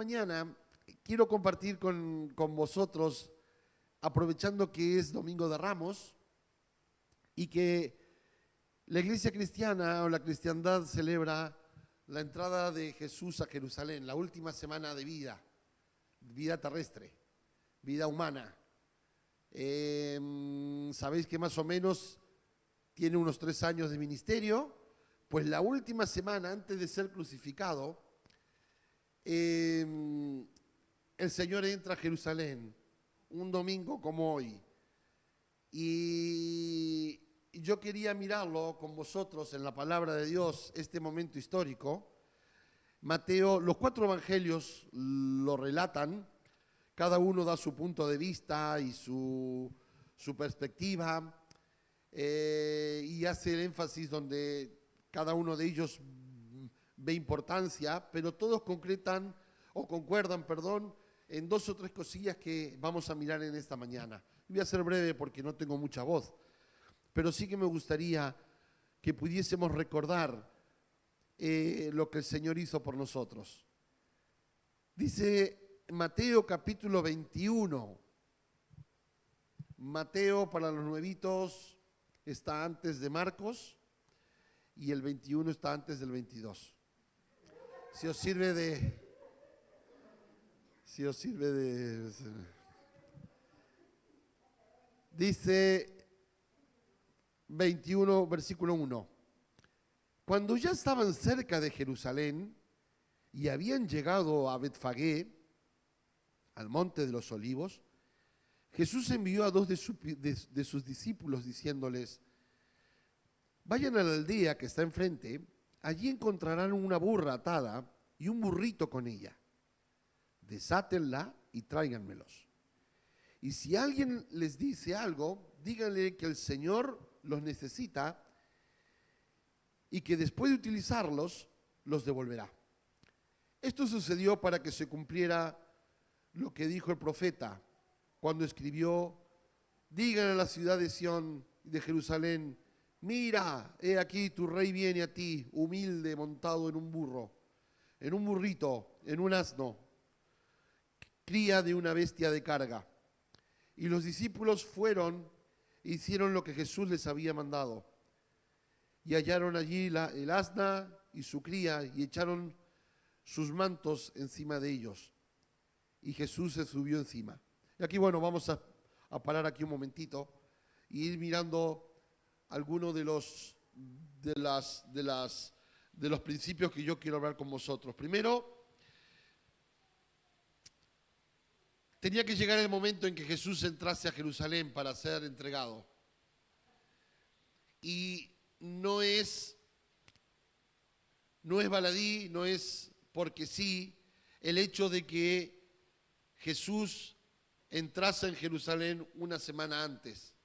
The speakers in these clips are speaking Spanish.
mañana quiero compartir con vosotros, aprovechando que es Domingo de Ramos y que la iglesia cristiana o la cristiandad celebra la entrada de Jesús a Jerusalén, la última semana de vida terrestre, vida humana. Sabéis que más o menos tiene unos 3 años de ministerio, pues la última semana antes de ser crucificado, el Señor entra a Jerusalén, un domingo como hoy. Y yo quería mirarlo con vosotros en la palabra de Dios, este momento histórico. Mateo, los 4 evangelios lo relatan, cada uno da su punto de vista y su perspectiva, y hace el énfasis donde cada uno de ellos ve importancia, pero todos concuerdan, en 2 o 3 cosillas que vamos a mirar en esta mañana. Voy a ser breve porque no tengo mucha voz, pero sí que me gustaría que pudiésemos recordar lo que el Señor hizo por nosotros. Dice Mateo capítulo 21. Mateo, para los nuevitos, está antes de Marcos y el 21 está antes del 22. Si os sirve de... Dice 21, versículo 1. Cuando ya estaban cerca de Jerusalén y habían llegado a Betfagé, al monte de los olivos, Jesús envió a 2 de sus discípulos diciéndoles: vayan a la aldea que está enfrente, allí encontrarán una burra atada y un burrito con ella. Desátenla y tráiganmelos. Y si alguien les dice algo, díganle que el Señor los necesita y que después de utilizarlos, los devolverá. Esto sucedió para que se cumpliera lo que dijo el profeta cuando escribió: digan a la ciudad de Sión y de Jerusalén, mira, he aquí tu rey viene a ti, humilde, montado en un burro, en un burrito, en un asno, cría de una bestia de carga. Y los discípulos fueron e hicieron lo que Jesús les había mandado. Y hallaron allí el asna y su cría y echaron sus mantos encima de ellos. Y Jesús se subió encima. Y aquí, bueno, vamos a parar aquí un momentito y ir mirando algunos de los principios que yo quiero hablar con vosotros. Primero, tenía que llegar el momento en que Jesús entrase a Jerusalén para ser entregado. Y no es baladí, no es porque sí, el hecho de que Jesús entrase en Jerusalén una semana antes.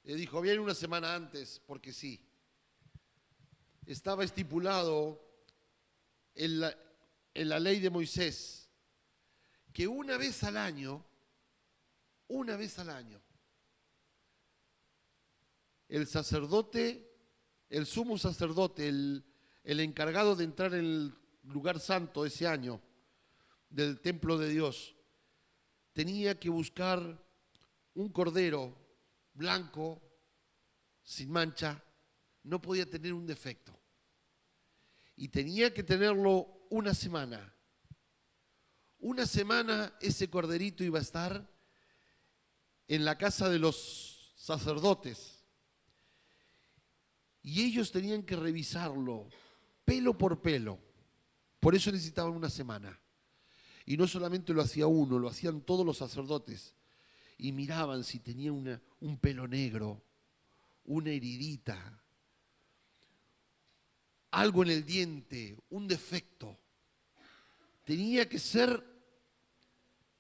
Le dijo, viene una semana antes, porque sí. Estaba estipulado en la ley de Moisés que una vez al año, el sacerdote, el sumo sacerdote, el encargado de entrar en el lugar santo ese año del templo de Dios, tenía que buscar un cordero blanco, sin mancha, no podía tener un defecto. Y tenía que tenerlo una semana. Una semana ese corderito iba a estar en la casa de los sacerdotes. Y ellos tenían que revisarlo pelo por pelo. Por eso necesitaban una semana. Y no solamente lo hacía uno, lo hacían todos los sacerdotes. Y miraban si tenía un pelo negro, una heridita, algo en el diente, un defecto. Tenía que ser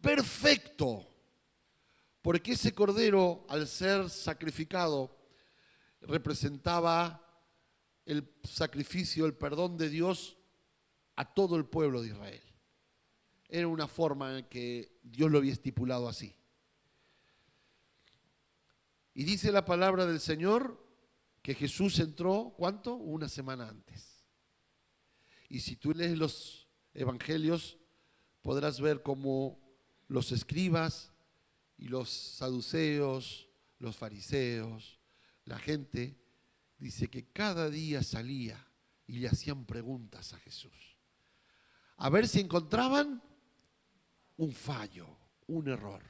perfecto, porque ese cordero, al ser sacrificado, representaba el sacrificio, el perdón de Dios a todo el pueblo de Israel. Era una forma en que Dios lo había estipulado así. Y dice la palabra del Señor que Jesús entró, ¿cuánto? Una semana antes. Y si tú lees los evangelios, podrás ver cómo los escribas y los saduceos, los fariseos, la gente, dice que cada día salía y le hacían preguntas a Jesús. A ver si encontraban un fallo, un error.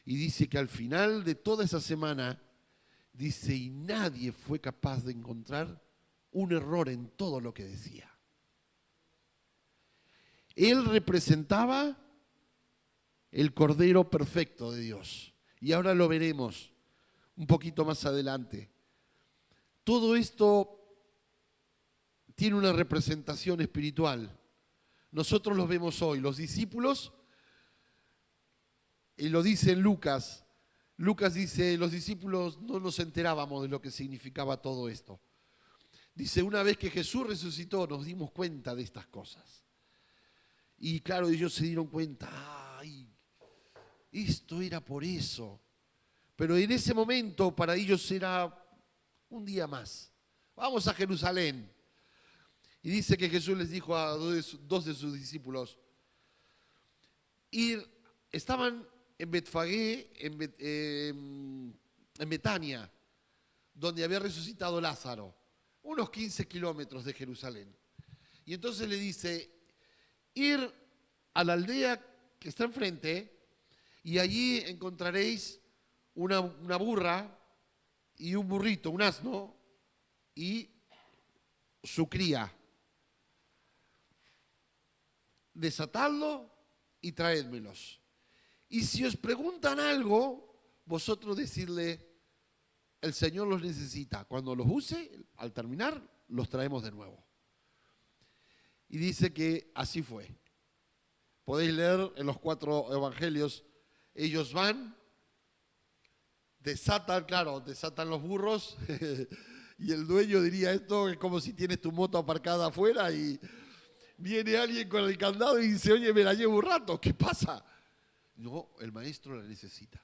Y dice que al final de toda esa semana, dice, y nadie fue capaz de encontrar un error en todo lo que decía. Él representaba el Cordero perfecto de Dios. Y ahora lo veremos un poquito más adelante. Todo esto tiene una representación espiritual. Nosotros lo vemos hoy. Los discípulos, y lo dice en Lucas. Lucas dice, los discípulos no nos enterábamos de lo que significaba todo esto. Dice, una vez que Jesús resucitó, nos dimos cuenta de estas cosas. Y claro, ellos se dieron cuenta, ay, esto era por eso. Pero en ese momento para ellos era un día más. Vamos a Jerusalén. Y dice que Jesús les dijo a dos de sus discípulos, estaban en Betfagé, en Betania, donde había resucitado Lázaro, unos 15 kilómetros de Jerusalén. Y entonces le dice, ir a la aldea que está enfrente y allí encontraréis una burra y un burrito, un asno y su cría. Desatadlo y traédmelos. Y si os preguntan algo, vosotros decidle, el Señor los necesita. Cuando los use, al terminar, los traemos de nuevo. Y dice que así fue. Podéis leer en los 4 evangelios, ellos van, desatan los burros, y el dueño diría, esto es como si tienes tu moto aparcada afuera y viene alguien con el candado y dice, oye, me la llevo un rato, ¿qué pasa? No, el maestro la necesita.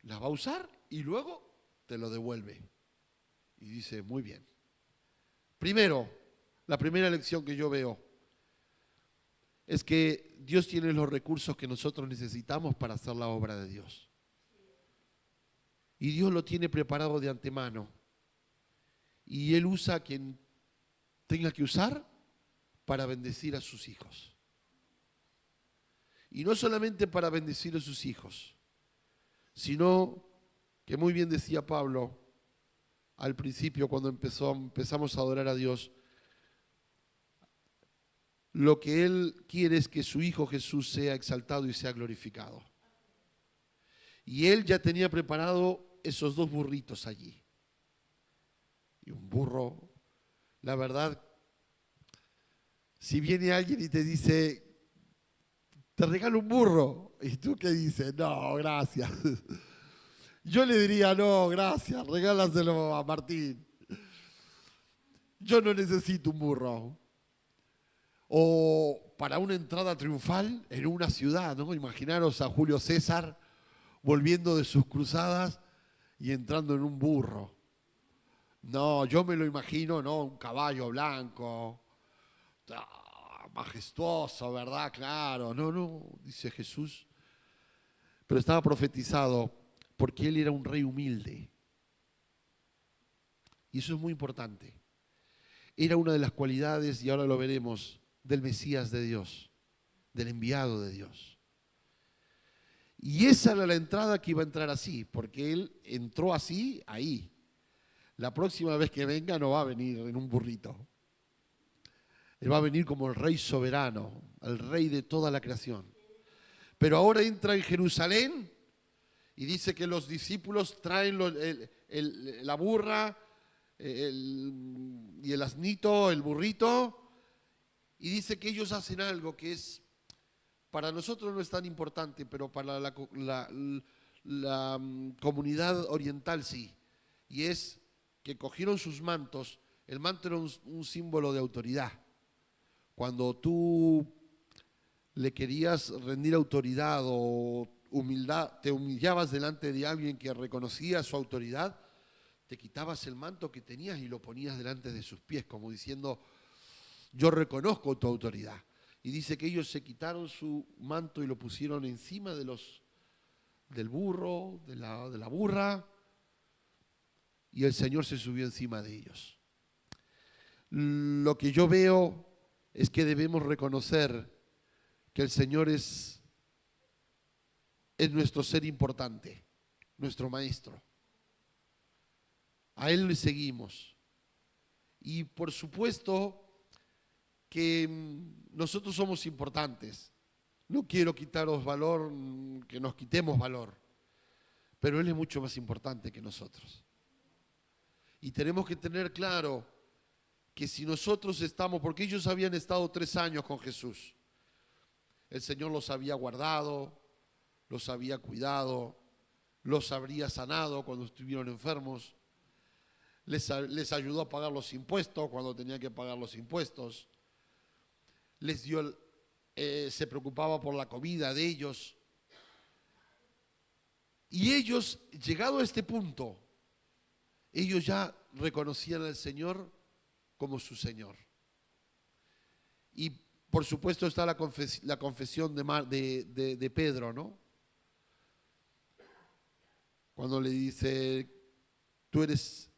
La va a usar y luego te lo devuelve. Y dice, muy bien. Primero, la primera lección que yo veo es que Dios tiene los recursos que nosotros necesitamos para hacer la obra de Dios. Y Dios lo tiene preparado de antemano. Y Él usa a quien tenga que usar para bendecir a sus hijos. Y no solamente para bendecir a sus hijos, sino que muy bien decía Pablo al principio cuando empezamos a adorar a Dios, lo que Él quiere es que su Hijo Jesús sea exaltado y sea glorificado. Y Él ya tenía preparado esos 2 burritos allí. Y un burro, la verdad, si viene alguien y te dice, te regalo un burro, ¿y tú qué dices? No, gracias. Yo le diría, no, gracias, regálaselo a Martín. Yo no necesito un burro. O para una entrada triunfal en una ciudad, ¿no? Imaginaros a Julio César volviendo de sus cruzadas y entrando en un burro. No, yo me lo imagino, ¿no? Un caballo blanco, majestuoso, ¿verdad? Claro. No, dice Jesús. Pero estaba profetizado porque él era un rey humilde. Y eso es muy importante. Era una de las cualidades, y ahora lo veremos, del Mesías de Dios, del enviado de Dios. Y esa era la entrada que iba a entrar así, porque él entró así, ahí. La próxima vez que venga no va a venir en un burrito. Él va a venir como el rey soberano, el rey de toda la creación. Pero ahora entra en Jerusalén y dice que los discípulos traen la burra y el asnito, el burrito, y dice que ellos hacen algo que es, para nosotros no es tan importante, pero para la comunidad oriental sí, y es que cogieron sus mantos. El manto era un símbolo de autoridad. Cuando tú le querías rendir autoridad o humildad, te humillabas delante de alguien que reconocía su autoridad, te quitabas el manto que tenías y lo ponías delante de sus pies, como diciendo, yo reconozco tu autoridad. Y dice que ellos se quitaron su manto y lo pusieron encima del burro, de la burra, y el Señor se subió encima de ellos. Lo que yo veo es que debemos reconocer que el Señor es nuestro ser importante, nuestro maestro. A Él le seguimos. Y por supuesto que nosotros somos importantes. No quiero quitaros valor, que nos quitemos valor, pero Él es mucho más importante que nosotros. Y tenemos que tener claro que si nosotros estamos, porque ellos habían estado 3 años con Jesús, el Señor los había guardado, los había cuidado, los habría sanado cuando estuvieron enfermos, les ayudó a pagar los impuestos cuando tenían que pagar los impuestos, se preocupaba por la comida de ellos. Y ellos, llegado a este punto, ellos ya reconocían al Señor como su Señor. Y por supuesto está la confesión de Pedro, ¿no? Cuando le dice, tú eres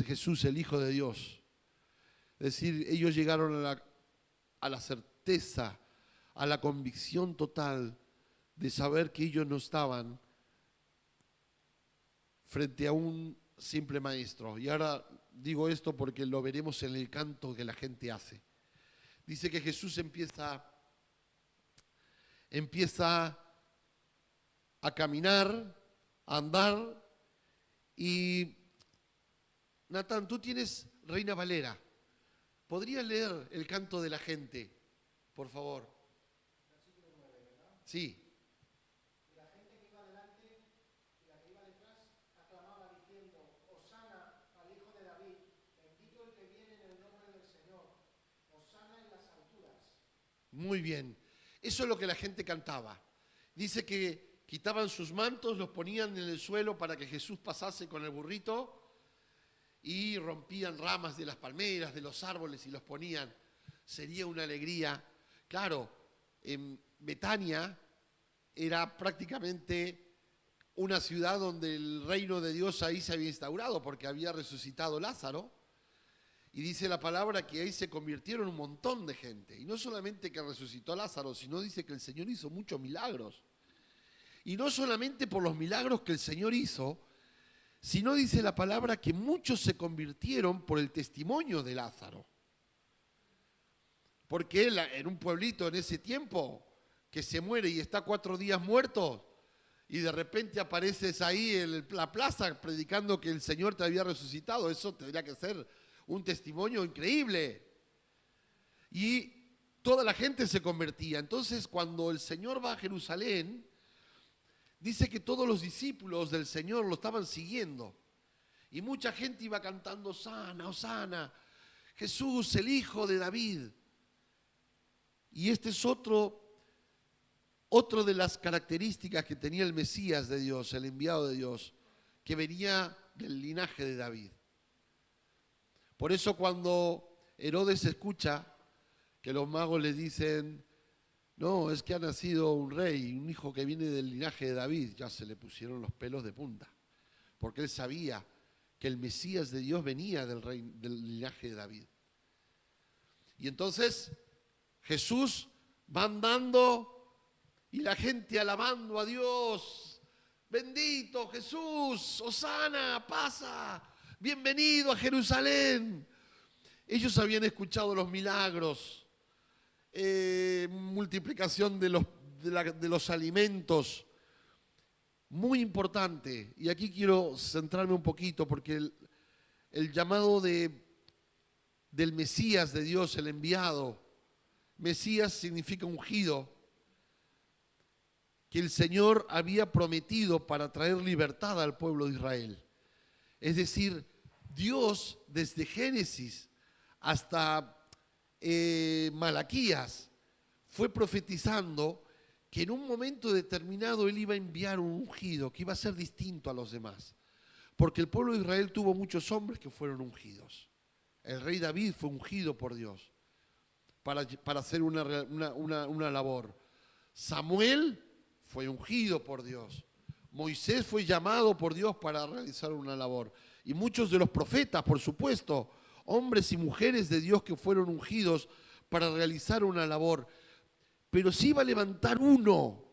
Jesús, el Hijo de Dios. Es decir, ellos llegaron a la certeza, a la convicción total de saber que ellos no estaban frente a un simple maestro. Y ahora digo esto porque lo veremos en el canto que la gente hace. Dice que Jesús empieza a caminar, a andar, y Natán, tú tienes Reina Valera. ¿Podrías leer el canto de la gente, por favor? Versículo 9, ¿verdad? Sí. Y la gente que iba delante y la que iba detrás aclamaba diciendo: Hosana al Hijo de David, bendito el que viene en el nombre del Señor, Hosana en las alturas. Muy bien. Eso es lo que la gente cantaba. Dice que quitaban sus mantos, los ponían en el suelo para que Jesús pasase con el burrito, y rompían ramas de las palmeras, de los árboles, y los ponían. Sería una alegría. Claro, en Betania era prácticamente una ciudad donde el reino de Dios ahí se había instaurado, porque había resucitado Lázaro. Y dice la palabra que ahí se convirtieron un montón de gente. Y no solamente que resucitó Lázaro, sino dice que el Señor hizo muchos milagros. Y no solamente por los milagros que el Señor hizo, sino dice la palabra que muchos se convirtieron por el testimonio de Lázaro. Porque él, en un pueblito en ese tiempo, que se muere y está 4 días muerto, y de repente apareces ahí en la plaza predicando que el Señor te había resucitado, eso tendría que ser un testimonio increíble. Y toda la gente se convertía. Entonces, cuando el Señor va a Jerusalén, dice que todos los discípulos del Señor lo estaban siguiendo. Y mucha gente iba cantando: Hosana, Hosana, Jesús, el Hijo de David. Y este es otro de las características que tenía el Mesías de Dios, el enviado de Dios, que venía del linaje de David. Por eso cuando Herodes escucha que los magos le dicen: no, es que ha nacido un rey, un hijo que viene del linaje de David, ya se le pusieron los pelos de punta, porque él sabía que el Mesías de Dios venía del linaje de David. Y entonces Jesús va andando y la gente alabando a Dios: bendito Jesús, Hosana, pasa, bienvenido a Jerusalén. Ellos habían escuchado los milagros, multiplicación de los alimentos, muy importante. Y aquí quiero centrarme un poquito, porque el llamado del Mesías de Dios, el enviado, Mesías significa ungido, que el Señor había prometido para traer libertad al pueblo de Israel. Es decir, Dios desde Génesis hasta Malaquías fue profetizando que en un momento determinado Él iba a enviar un ungido que iba a ser distinto a los demás, porque el pueblo de Israel tuvo muchos hombres que fueron ungidos. El rey David fue ungido por Dios, para hacer una labor. Samuel fue ungido por Dios. Moisés fue llamado por Dios para realizar una labor. Y muchos de los profetas, por supuesto, hombres y mujeres de Dios que fueron ungidos para realizar una labor. Pero se iba a levantar uno,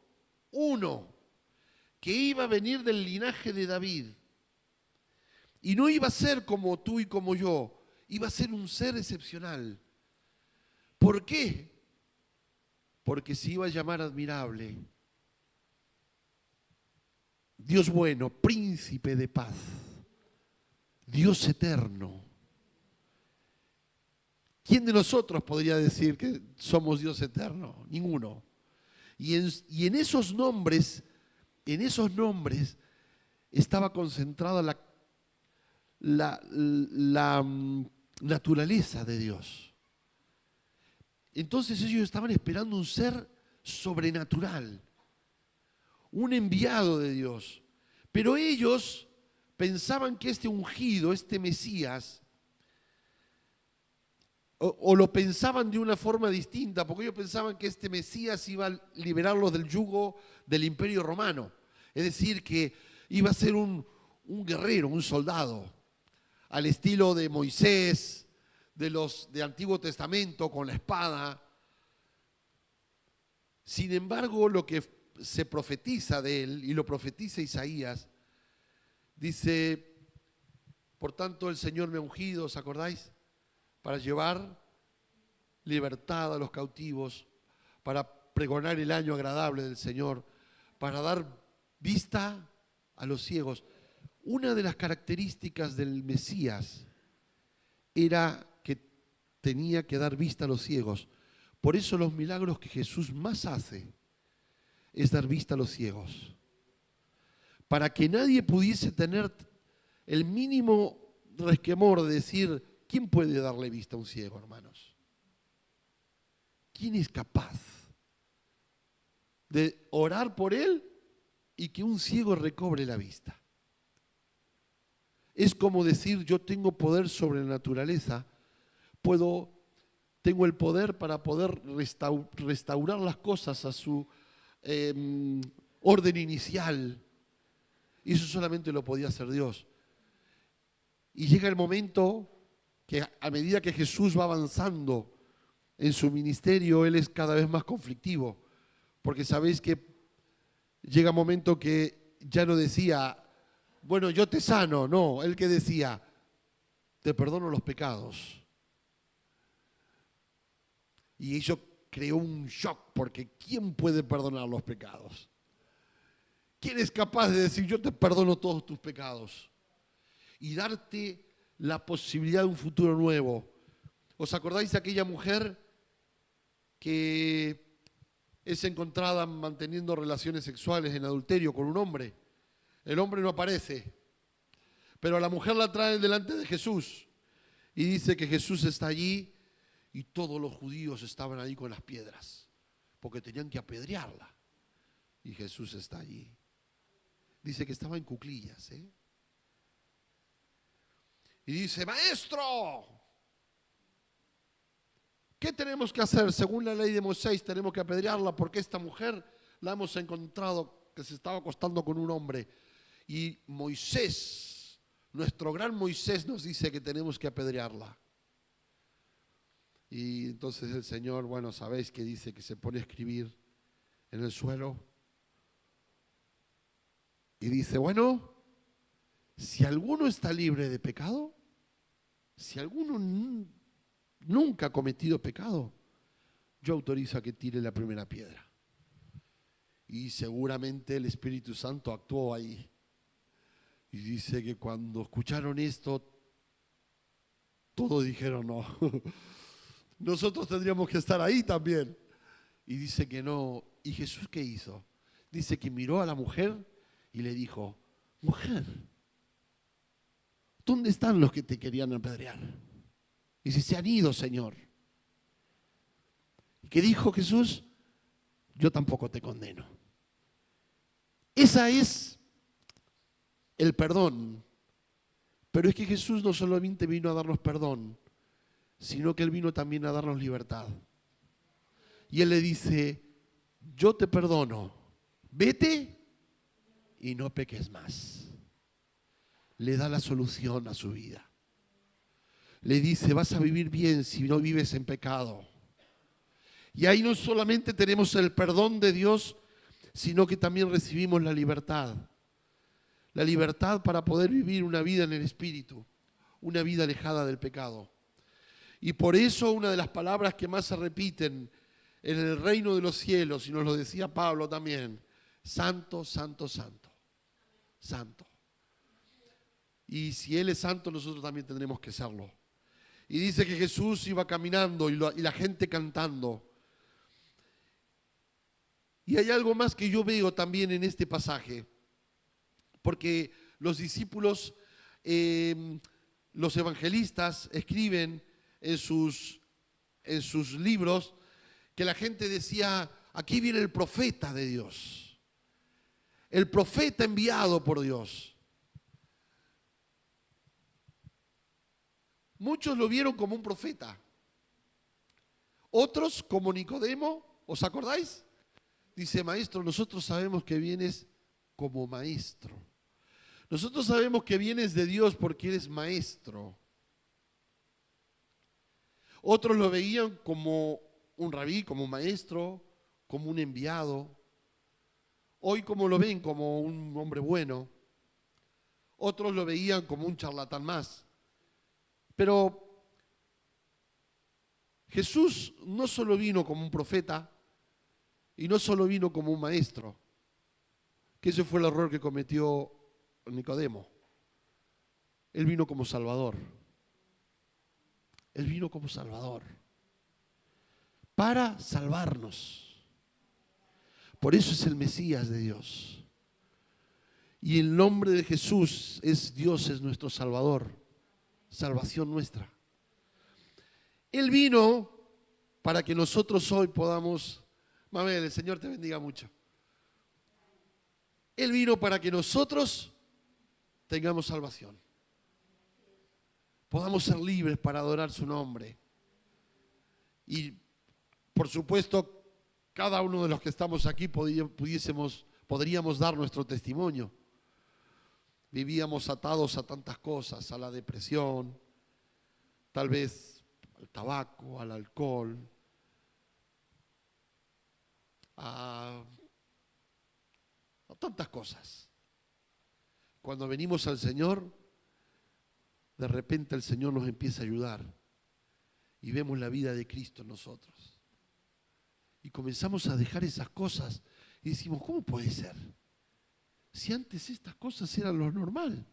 que iba a venir del linaje de David. Y no iba a ser como tú y como yo, iba a ser un ser excepcional. ¿Por qué? Porque se iba a llamar admirable, Dios bueno, príncipe de paz, Dios eterno. ¿Quién de nosotros podría decir que somos Dios eterno? Ninguno. Y en esos nombres estaba concentrada la naturaleza de Dios. Entonces ellos estaban esperando un ser sobrenatural, un enviado de Dios. Pero ellos pensaban que este ungido, este Mesías, o lo pensaban de una forma distinta, porque ellos pensaban que este Mesías iba a liberarlos del yugo del Imperio Romano. Es decir, que iba a ser un guerrero, un soldado, al estilo de Moisés, de los de Antiguo Testamento, con la espada. Sin embargo, lo que se profetiza de él, y lo profetiza Isaías, dice: por tanto el Señor me ha ungido, ¿os acordáis? Para llevar libertad a los cautivos, para pregonar el año agradable del Señor, para dar vista a los ciegos. Una de las características del Mesías era que tenía que dar vista a los ciegos. Por eso los milagros que Jesús más hace es dar vista a los ciegos. Para que nadie pudiese tener el mínimo resquemor de decir: ¿quién puede darle vista a un ciego, hermanos? ¿Quién es capaz de orar por él y que un ciego recobre la vista? Es como decir: yo tengo poder sobre la naturaleza, tengo el poder para poder restaurar las cosas a su orden inicial. Y eso solamente lo podía hacer Dios. Y llega el momento que a medida que Jesús va avanzando en su ministerio, Él es cada vez más conflictivo. Porque sabéis que llega un momento que ya no decía: bueno, yo te sano. No, Él que decía: te perdono los pecados. Y ello creó un shock, porque ¿quién puede perdonar los pecados? ¿Quién es capaz de decir: yo te perdono todos tus pecados? Y darte la posibilidad de un futuro nuevo. ¿Os acordáis de aquella mujer que es encontrada manteniendo relaciones sexuales en adulterio con un hombre? El hombre no aparece, pero a la mujer la traen delante de Jesús y dice que Jesús está allí y todos los judíos estaban ahí con las piedras porque tenían que apedrearla, y Jesús está allí. Dice que estaba en cuclillas, y dice: maestro, ¿qué tenemos que hacer? Según la ley de Moisés tenemos que apedrearla porque esta mujer la hemos encontrado que se estaba acostando con un hombre. Y Moisés, nuestro gran Moisés, nos dice que tenemos que apedrearla. Y entonces el Señor, bueno, sabéis que dice que se pone a escribir en el suelo. Y dice: bueno, si alguno está libre de pecado, si alguno nunca ha cometido pecado, yo autorizo a que tire la primera piedra. Y seguramente el Espíritu Santo actuó ahí. Y dice que cuando escucharon esto, todos dijeron: no, nosotros tendríamos que estar ahí también. Y dice que no. ¿Y Jesús qué hizo? Dice que miró a la mujer y le dijo: mujer, ¿dónde están los que te querían apedrear? Y dice: se han ido, Señor. ¿Y qué dijo Jesús? Yo tampoco te condeno. Esa es el perdón. Pero es que Jesús no solamente vino a darnos perdón, sino que Él vino también a darnos libertad. Y Él le dice, yo te perdono, vete y no peques más. Le da la solución a su vida. Le dice, vas a vivir bien si no vives en pecado. Y ahí no solamente tenemos el perdón de Dios, sino que también recibimos la libertad. La libertad para poder vivir una vida en el Espíritu, una vida alejada del pecado. Y por eso una de las palabras que más se repiten en el reino de los cielos, y nos lo decía Pablo también, santo, santo, santo, santo. Y si Él es santo, nosotros también tendremos que serlo. Y dice que Jesús iba caminando y la gente cantando. Y hay algo más que yo veo también en este pasaje, porque los discípulos, los evangelistas escriben en sus libros que la gente decía, aquí viene el profeta de Dios, el profeta enviado por Dios. Muchos lo vieron como un profeta, otros como Nicodemo, ¿os acordáis? Dice, maestro, nosotros sabemos que vienes como maestro. Nosotros sabemos que vienes de Dios porque eres maestro. Otros lo veían como un rabí, como un maestro, como un enviado. Hoy como lo ven, como un hombre bueno. Otros lo veían como un charlatán más. Pero Jesús no solo vino como un profeta y no solo vino como un maestro, que ese fue el error que cometió Nicodemo. Él vino como Salvador. Él vino como Salvador para salvarnos. Por eso es el Mesías de Dios. Y el nombre de Jesús es Dios, es nuestro Salvador, salvación nuestra. Él vino para que nosotros hoy podamos, Mabel, el Señor te bendiga mucho. Él vino para que nosotros tengamos salvación. Podamos ser libres para adorar su nombre. Y por supuesto, cada uno de los que estamos aquí podríamos dar nuestro testimonio. Vivíamos atados a tantas cosas, a la depresión, tal vez al tabaco, al alcohol, a tantas cosas. Cuando venimos al Señor, de repente el Señor nos empieza a ayudar y vemos la vida de Cristo en nosotros. Y comenzamos a dejar esas cosas y decimos, ¿cómo puede ser? Si antes estas cosas eran lo normal.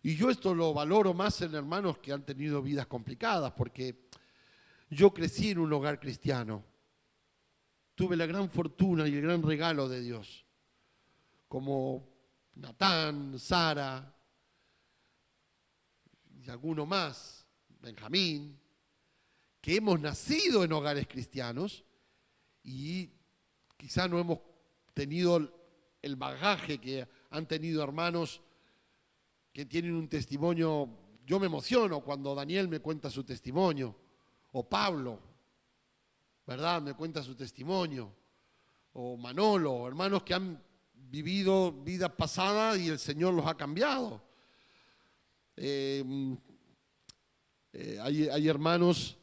Y yo esto lo valoro más en hermanos que han tenido vidas complicadas, porque yo crecí en un hogar cristiano. Tuve la gran fortuna y el gran regalo de Dios, como Natán, Sara y alguno más, Benjamín, que hemos nacido en hogares cristianos y quizá no hemos tenido el bagaje que han tenido hermanos que tienen un testimonio. Yo me emociono cuando Daniel me cuenta su testimonio, o Pablo, ¿verdad? Me cuenta su testimonio, o Manolo, hermanos que han vivido vidas pasadas y el Señor los ha cambiado. Hay hermanos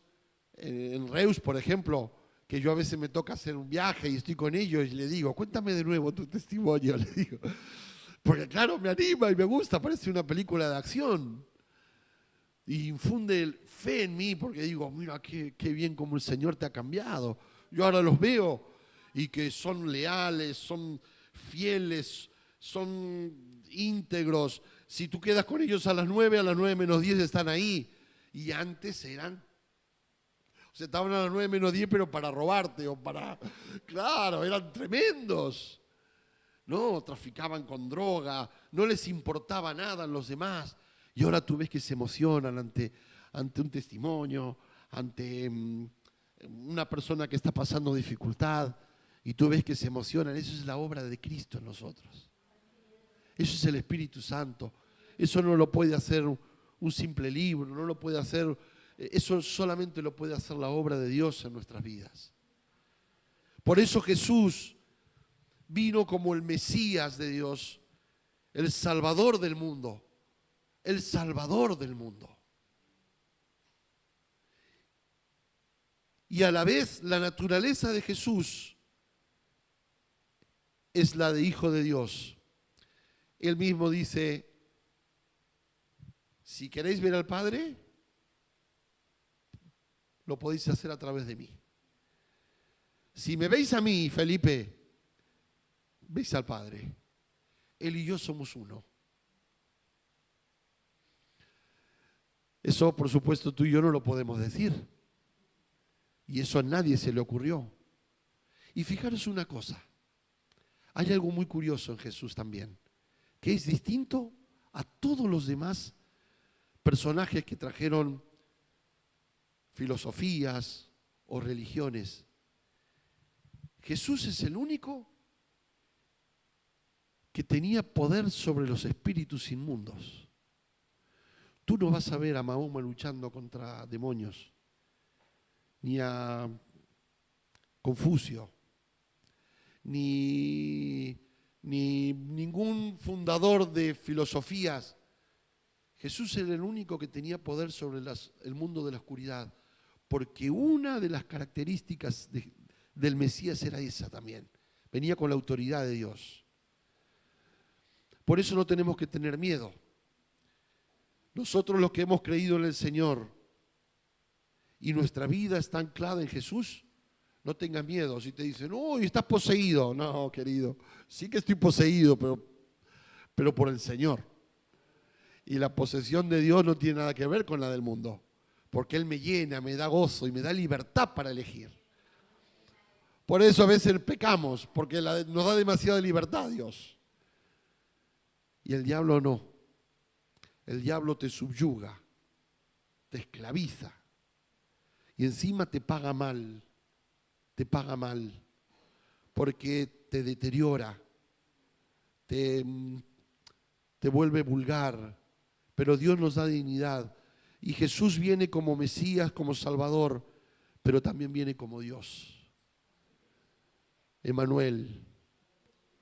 en Reus, por ejemplo, que yo a veces me toca hacer un viaje y estoy con ellos y le digo, cuéntame de nuevo tu testimonio, le digo. Porque claro, me anima y me gusta, parece una película de acción. Y infunde fe en mí porque digo, mira qué bien como el Señor te ha cambiado. Yo ahora los veo y que son leales, son fieles, son íntegros. Si tú quedas con ellos a las 9 menos 10 están ahí. Y antes eran, o sea, estaban a las 9 menos 10 pero para robarte o para, claro, eran tremendos. No, traficaban con droga, no les importaba nada a los demás. Y ahora tú ves que se emocionan ante un testimonio, ante una persona que está pasando dificultad, y tú ves que se emocionan. Eso es la obra de Cristo en nosotros. Eso es el Espíritu Santo. Eso no lo puede hacer un simple libro, no lo puede hacer, eso solamente lo puede hacer la obra de Dios en nuestras vidas. Por eso Jesús vino como el Mesías de Dios, el Salvador del mundo, el Salvador del mundo. Y a la vez la naturaleza de Jesús es la de Hijo de Dios. Él mismo dice, si queréis ver al Padre, lo podéis hacer a través de mí. Si me veis a mí, Felipe, veis al Padre. Él y yo somos uno. Eso, por supuesto, tú y yo no lo podemos decir. Y eso a nadie se le ocurrió. Y fijaros una cosa. Hay algo muy curioso en Jesús también, que es distinto a todos los demás personajes que trajeron filosofías o religiones. Jesús es el único que tenía poder sobre los espíritus inmundos. Tú no vas a ver a Mahoma luchando contra demonios, ni a Confucio, ni ningún fundador de filosofías. Jesús era el único que tenía poder sobre el mundo de la oscuridad, porque una de las características del Mesías era esa también. Venía con la autoridad de Dios. Por eso no tenemos que tener miedo. Nosotros los que hemos creído en el Señor y nuestra vida está anclada en Jesús, no tengas miedo. Si te dicen, uy, estás poseído. No, querido, sí que estoy poseído, pero por el Señor. Y la posesión de Dios no tiene nada que ver con la del mundo, porque Él me llena, me da gozo y me da libertad para elegir. Por eso a veces pecamos, porque nos da demasiada libertad Dios. Y el diablo no. El diablo te subyuga, te esclaviza y encima te paga mal, porque te deteriora, te vuelve vulgar, pero Dios nos da dignidad. Y Jesús viene como Mesías, como Salvador, pero también viene como Dios. Emmanuel,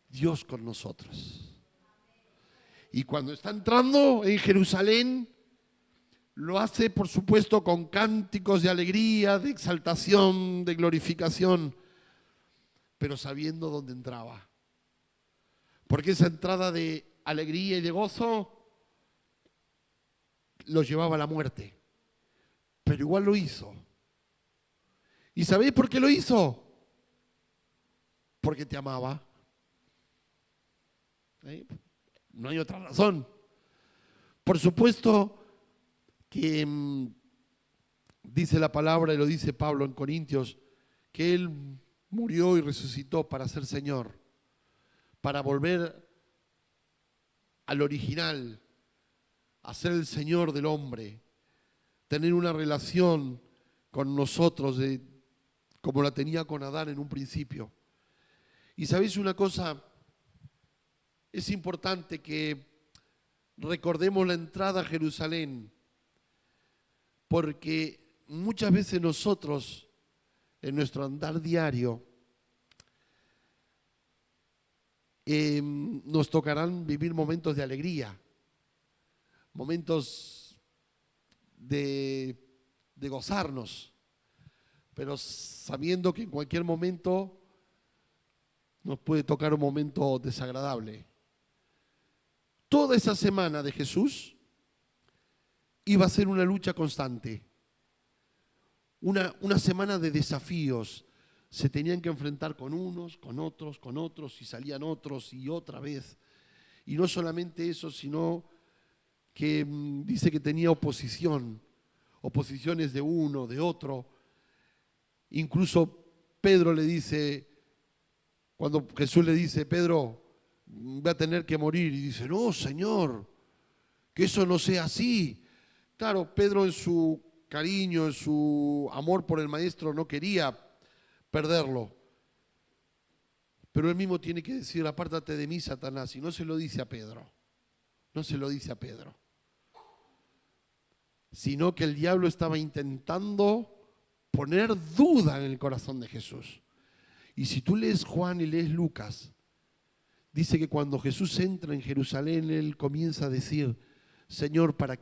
Dios con nosotros. Y cuando está entrando en Jerusalén, lo hace, por supuesto, con cánticos de alegría, de exaltación, de glorificación, pero sabiendo dónde entraba. Porque esa entrada de alegría y de gozo lo llevaba a la muerte. Pero igual lo hizo. ¿Y sabéis por qué lo hizo? Porque te amaba. No hay otra razón. Por supuesto que dice la palabra y lo dice Pablo en Corintios, que Él murió y resucitó para ser Señor, para volver al original, a ser el Señor del hombre, tener una relación con nosotros como la tenía con Adán en un principio. Y sabéis una cosa, es importante que recordemos la entrada a Jerusalén, porque muchas veces nosotros, en nuestro andar diario, nos tocarán vivir momentos de alegría, momentos de gozarnos, pero sabiendo que en cualquier momento nos puede tocar un momento desagradable. Toda esa semana de Jesús iba a ser una lucha constante, una semana de desafíos. Se tenían que enfrentar con unos, con otros, y salían otros y otra vez. Y no solamente eso, sino que dice que tenía oposiciones de uno, de otro. Incluso Pedro le dice, cuando Jesús le dice, Pedro, va a tener que morir, y dice, no, Señor, que eso no sea así. Claro, Pedro en su cariño, en su amor por el maestro, no quería perderlo. Pero él mismo tiene que decir, apártate de mí, Satanás, y no se lo dice a Pedro, sino que el diablo estaba intentando poner duda en el corazón de Jesús. Y si tú lees Juan y lees Lucas, dice que cuando Jesús entra en Jerusalén, Él comienza a decir, Señor, para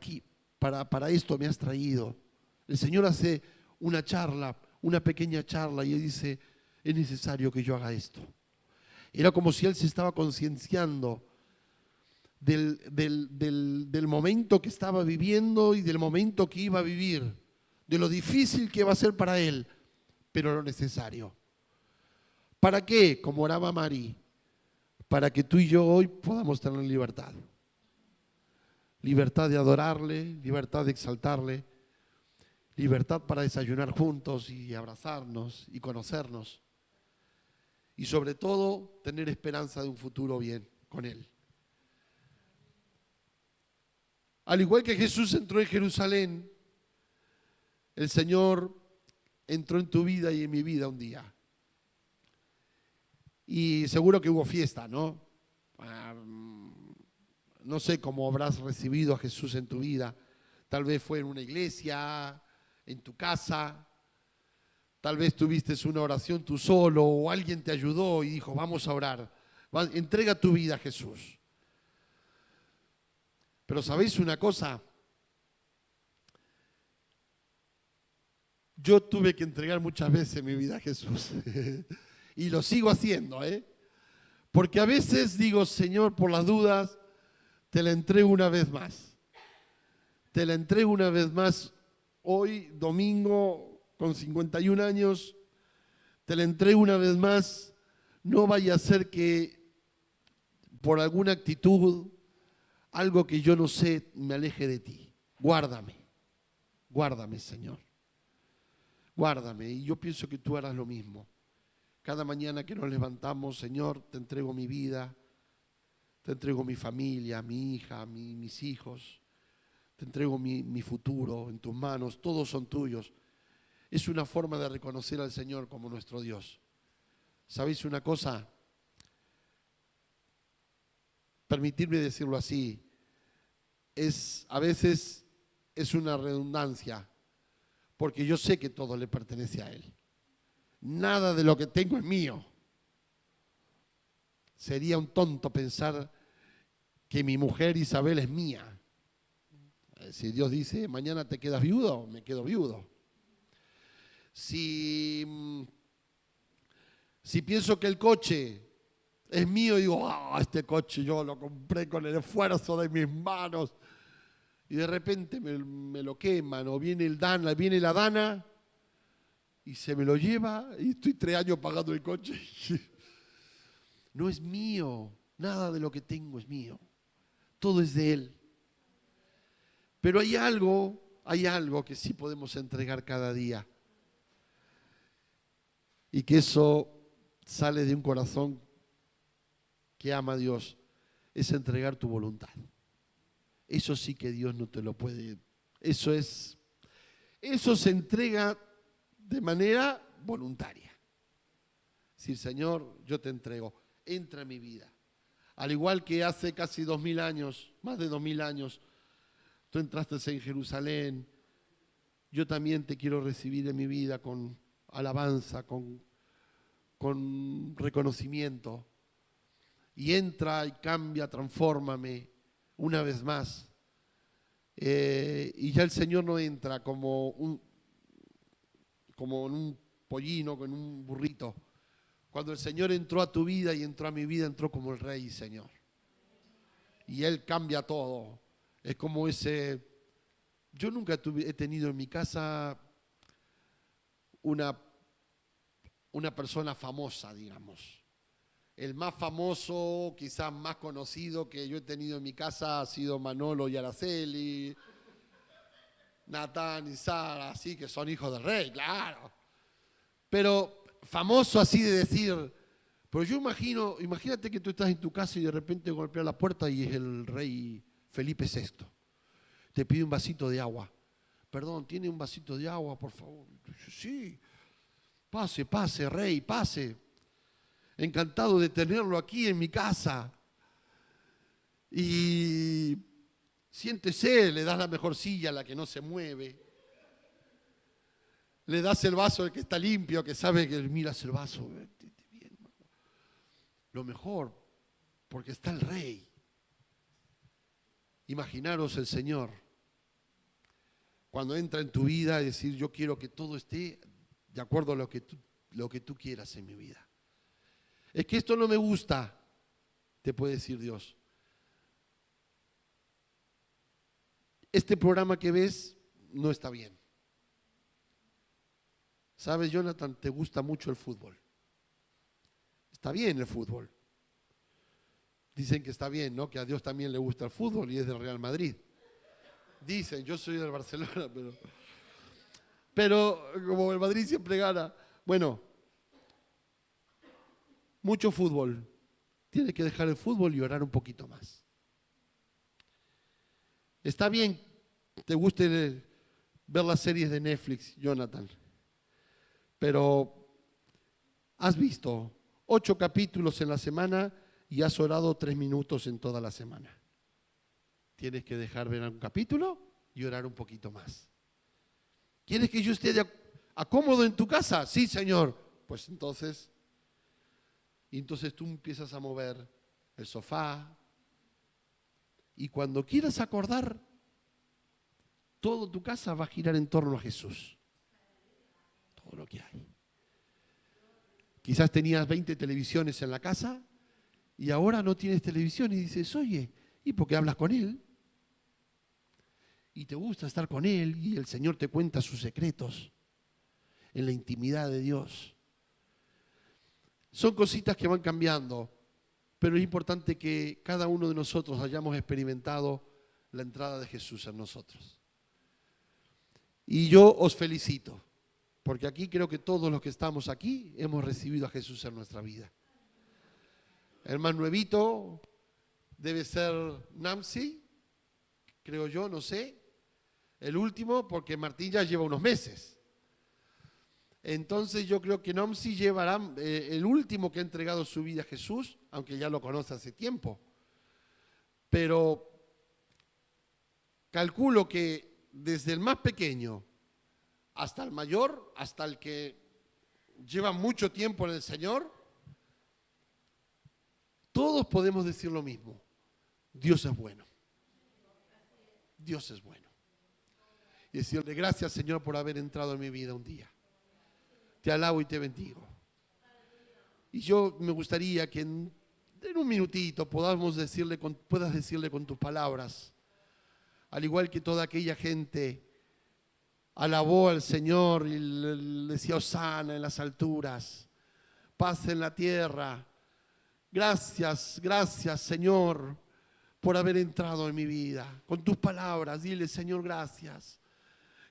esto me has traído. El Señor hace una charla, una pequeña charla, y Él dice, es necesario que yo haga esto. Era como si Él se estaba concienciando del momento que estaba viviendo y del momento que iba a vivir, de lo difícil que va a ser para Él, pero lo necesario. ¿Para qué? Como oraba Mari, para que tú y yo hoy podamos tener libertad. Libertad de adorarle, libertad de exaltarle, libertad para desayunar juntos y abrazarnos y conocernos. Y sobre todo, tener esperanza de un futuro bien con Él. Al igual que Jesús entró en Jerusalén, el Señor entró en tu vida y en mi vida un día. Y seguro que hubo fiesta, ¿no? No sé cómo habrás recibido a Jesús en tu vida. Tal vez fue en una iglesia, en tu casa. Tal vez tuviste una oración tú solo o alguien te ayudó y dijo, vamos a orar. Entrega tu vida a Jesús. Pero ¿sabéis una cosa? Yo tuve que entregar muchas veces mi vida a Jesús. Y lo sigo haciendo, ¿eh? Porque a veces digo, Señor, por las dudas, te la entrego una vez más. Te la entrego una vez más hoy, domingo, con 51 años. Te la entrego una vez más. No vaya a ser que por alguna actitud, algo que yo no sé, me aleje de ti. Guárdame. Guárdame, Señor. Guárdame. Y yo pienso que tú harás lo mismo. Cada mañana que nos levantamos, Señor, te entrego mi vida, te entrego mi familia, mi hija, mis hijos, te entrego mi futuro en tus manos, todos son tuyos. Es una forma de reconocer al Señor como nuestro Dios. ¿Sabéis una cosa? Permitirme decirlo así, a veces es una redundancia, porque yo sé que todo le pertenece a Él. Nada de lo que tengo es mío. Sería un tonto pensar que mi mujer Isabel es mía. Si Dios dice, mañana te quedas viudo, me quedo viudo. Si pienso que el coche es mío, digo, este coche yo lo compré con el esfuerzo de mis manos. Y de repente me lo queman, o viene la Dana, y se me lo lleva y estoy 3 años pagando el coche. No es mío, nada de lo que tengo es mío, todo es de Él. Pero hay algo que sí podemos entregar cada día. Y que eso sale de un corazón que ama a Dios, es entregar tu voluntad. Eso sí que Dios no te lo puede. Eso se entrega de manera voluntaria. Decir, Señor, yo te entrego, entra en mi vida. Al igual que hace casi 2000 años, más de 2000 años, tú entraste en Jerusalén, yo también te quiero recibir en mi vida con alabanza, con reconocimiento. Y entra y cambia, transfórmame una vez más. Y ya el Señor no entra como en un pollino, con un burrito. Cuando el Señor entró a tu vida y entró a mi vida, entró como el Rey, Señor. Y Él cambia todo. Es como yo nunca he tenido en mi casa una persona famosa, digamos. El más famoso, quizás más conocido que yo he tenido en mi casa ha sido Manolo y Araceli, Natán y Sara, así que son hijos del Rey, claro. Pero famoso así de decir, pero yo imagínate que tú estás en tu casa y de repente golpea la puerta y es el rey Felipe VI. Te pide un vasito de agua. Perdón, ¿tiene un vasito de agua, por favor? Sí. Pase, rey, pase. Encantado de tenerlo aquí en mi casa. Y siéntese, le das la mejor silla, la que no se mueve. Le das el vaso al que está limpio, que sabe que miras el vaso. lo mejor, porque está el Rey. Imaginaros el Señor cuando entra en tu vida y decir, yo quiero que todo esté de acuerdo a lo que tú quieras en mi vida. Es que esto no me gusta, te puede decir Dios. Este programa que ves no está bien. ¿Sabes, Jonathan? Te gusta mucho el fútbol. Está bien el fútbol. Dicen que está bien, ¿no? Que a Dios también le gusta el fútbol y es del Real Madrid. Dicen, yo soy del Barcelona, pero como el Madrid siempre gana. Bueno, mucho fútbol. Tienes que dejar el fútbol y orar un poquito más. Está bien, te guste ver las series de Netflix, Jonathan, pero has visto 8 capítulos en la semana y has orado 3 minutos en toda la semana. Tienes que dejar ver un capítulo y orar un poquito más. ¿Quieres que yo esté acómodo en tu casa? Sí, Señor. Pues entonces tú empiezas a mover el sofá y cuando quieras acordar, toda tu casa va a girar en torno a Jesús. Todo lo que hay. Quizás tenías 20 televisiones en la casa y ahora no tienes televisión y dices, oye, ¿y por qué hablas con Él? Y te gusta estar con Él y el Señor te cuenta sus secretos en la intimidad de Dios. Son cositas que van cambiando, pero es importante que cada uno de nosotros hayamos experimentado la entrada de Jesús en nosotros. Y yo os felicito, porque aquí creo que todos los que estamos aquí hemos recibido a Jesús en nuestra vida. El más nuevito debe ser Namsi, creo yo, no sé. El último, porque Martín ya lleva unos meses. Entonces yo creo que Namsi llevará el último que ha entregado su vida a Jesús, aunque ya lo conoce hace tiempo. Pero calculo que desde el más pequeño hasta el mayor, hasta el que lleva mucho tiempo en el Señor, todos podemos decir lo mismo. Dios es bueno. Dios es bueno. Y decirle gracias, Señor, por haber entrado en mi vida un día. Te alabo y te bendigo. Y yo me gustaría que en un minutito puedas decirle con tus palabras, al igual que toda aquella gente alabó al Señor y le decía Hosana en las alturas, paz en la tierra. Gracias, gracias, Señor, por haber entrado en mi vida. Con tus palabras, dile, Señor, gracias.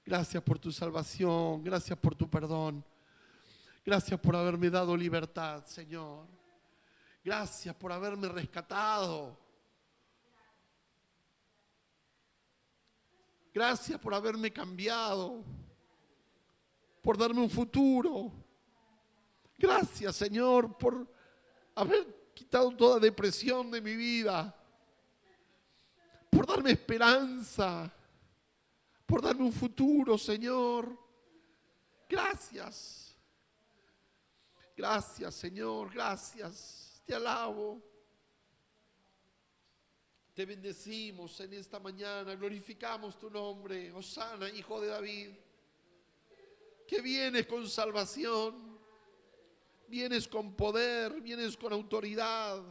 Gracias por tu salvación, gracias por tu perdón. Gracias por haberme dado libertad, Señor. Gracias por haberme rescatado. Gracias por haberme cambiado, por darme un futuro. Gracias, Señor, por haber quitado toda depresión de mi vida, por darme esperanza, por darme un futuro, Señor. Gracias. Gracias, Señor, gracias. Te alabo. Te bendecimos en esta mañana, glorificamos tu nombre, Hosana, hijo de David, que vienes con salvación, vienes con poder, vienes con autoridad,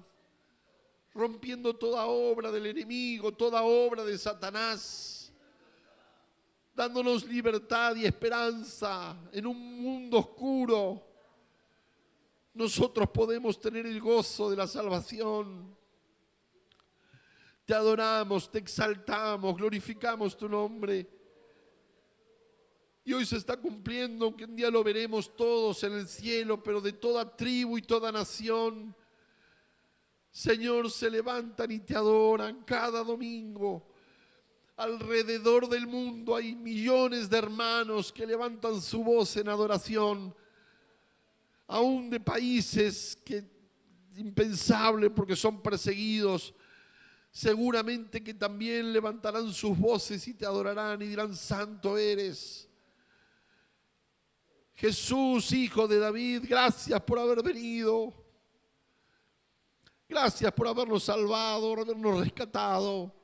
rompiendo toda obra del enemigo, toda obra de Satanás, dándonos libertad y esperanza en un mundo oscuro. Nosotros podemos tener el gozo de la salvación. Te adoramos, te exaltamos, glorificamos tu nombre. Y hoy se está cumpliendo, aunque un día lo veremos todos en el cielo, pero de toda tribu y toda nación, Señor, se levantan y te adoran cada domingo. Alrededor del mundo hay millones de hermanos que levantan su voz en adoración, aún de países que impensable porque son perseguidos. Seguramente que también levantarán sus voces y te adorarán y dirán, santo eres. Jesús, hijo de David, gracias por haber venido. Gracias por habernos salvado, por habernos rescatado.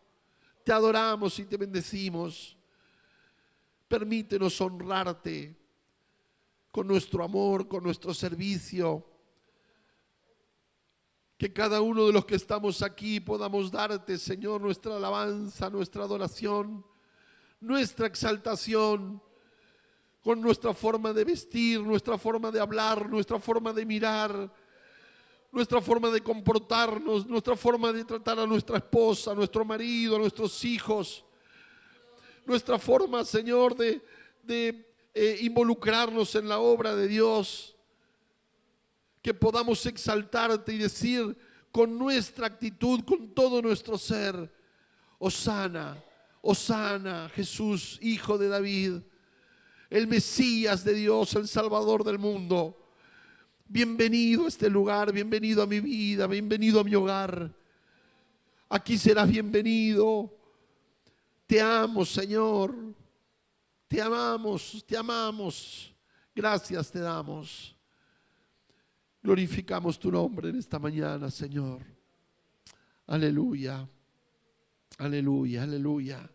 Te adoramos y te bendecimos. Permítenos honrarte con nuestro amor, con nuestro servicio. Que cada uno de los que estamos aquí podamos darte, Señor, nuestra alabanza, nuestra adoración, nuestra exaltación, con nuestra forma de vestir, nuestra forma de hablar, nuestra forma de mirar, nuestra forma de comportarnos, nuestra forma de tratar a nuestra esposa, a nuestro marido, a nuestros hijos, nuestra forma, Señor, de involucrarnos en la obra de Dios. Que podamos exaltarte y decir con nuestra actitud, con todo nuestro ser: Hosana, Hosana, Jesús, Hijo de David, el Mesías de Dios, el Salvador del mundo. Bienvenido a este lugar, bienvenido a mi vida, bienvenido a mi hogar. Aquí serás bienvenido. Te amo, Señor. Te amamos, te amamos. Gracias te damos. Glorificamos tu nombre en esta mañana, Señor. Aleluya, aleluya, aleluya.